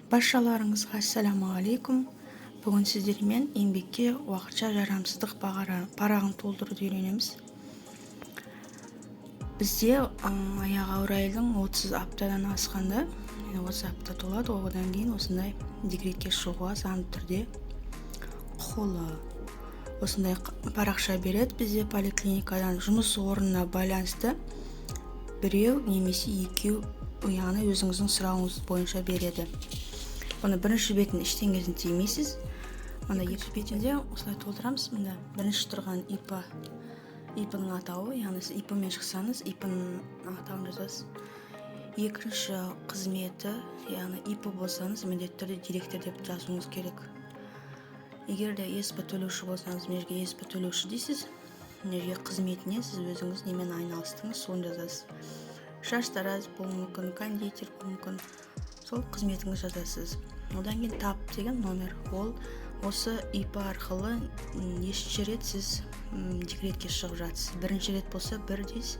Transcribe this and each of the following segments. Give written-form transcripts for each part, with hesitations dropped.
Баршаларыңызға ассаламу алейкум. Бүгін сіздермен еңбекке уақытша жарамсыздық парағын толтыруды үйренеміз. Бізде аяқ ауыр айдың 30 аптадан асқанда, 30 апта толады, одан кейін осындай декретке шығуға заңды түрде құқылы. Осындай парақша береді бізде поликлиникадан жұмыс орнына байланысты біреу немесе екеу, яғни өзіңіздің сұрауыңыз бойынша береді. Оны бірінші бетін ештеңесін тимейсіз. Оны екінші бетінде осылай толтырамыз. Мында бірінші тұрған ИП-ның атауы, яғни сіз ИП-мен шықсаңыз, ИП-ның атауын жазасыз. Екінші қызметі, яғни ИП болсаңыз, міндетті түрде директор деп жазуыңыз керек. Егер де ЕСП төлеуші болсаңыз, мына жерге ЕСП төлеуші дейсіз. Мына жерге қызметіне сіз өзіңіз немен айналыстыңыз, соны жазасыз. Шаштараз болуы мүмкін, кондитер болуы мүмкін. Сол қызметіңіз жазасыз. Одан кейін тап деген номер. Ол осы ИП арқылы нешінші рет сіз декретке шығып жатсыз. Бірінші рет болса 1 дейсіз,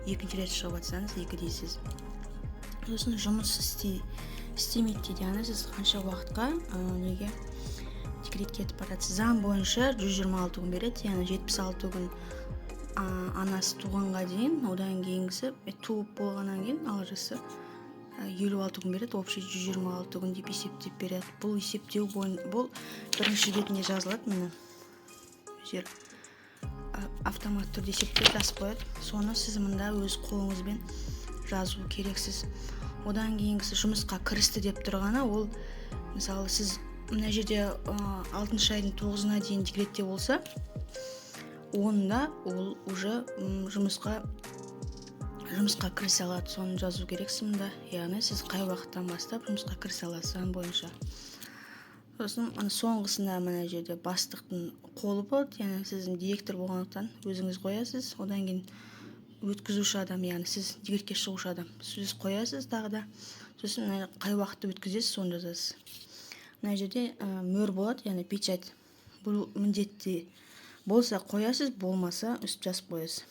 екінші рет шығып жатсаңыз 2 дейсіз. Сосын жұмыс істемейді дейді, сіз қанша уақытқа неге декретке кетіп барасыз. Заң бойынша 126 күн береді, яғни 76 күн анасы туғанға дейін, одан кейінгісі туып болғаннан кейін алжысы 56 күн береді, общий 126 күн деп есептеп береді. Бұл есептеу бұл бірінші бетінде жазылады, міне жер автомат түрде есептеп жазып қояды. Соны сіз мында өз қолыңызбен жазу керексіз. Одан кейінгісі жұмысқа кірісті деп тұрғаны, ол мысалы сіз мына жерде 6 айдың 9-ына дейін декретте болса, онда ол уже жұмысқа кірісе алады, соны жазу керексіз мында. Яғни сіз қай уақыттан бастап жұмысқа кірісе аласыз заң бойынша. Сосын соңғысында мына жерде бастықтың қолы болады, яғни сіз директор болғандықтан өзіңіз қоясыз. Одан кейін өткізуші адам, яғни сіз декретке шығушы адам, сіз қоясыз тағы да. Сосын қай уақытты өткізесіз, соны жазасыз. Мына жерде мөр болады, яғни печать. Бұл міндетті болса қоясыз, болмаса үстіп жазып қоясыз.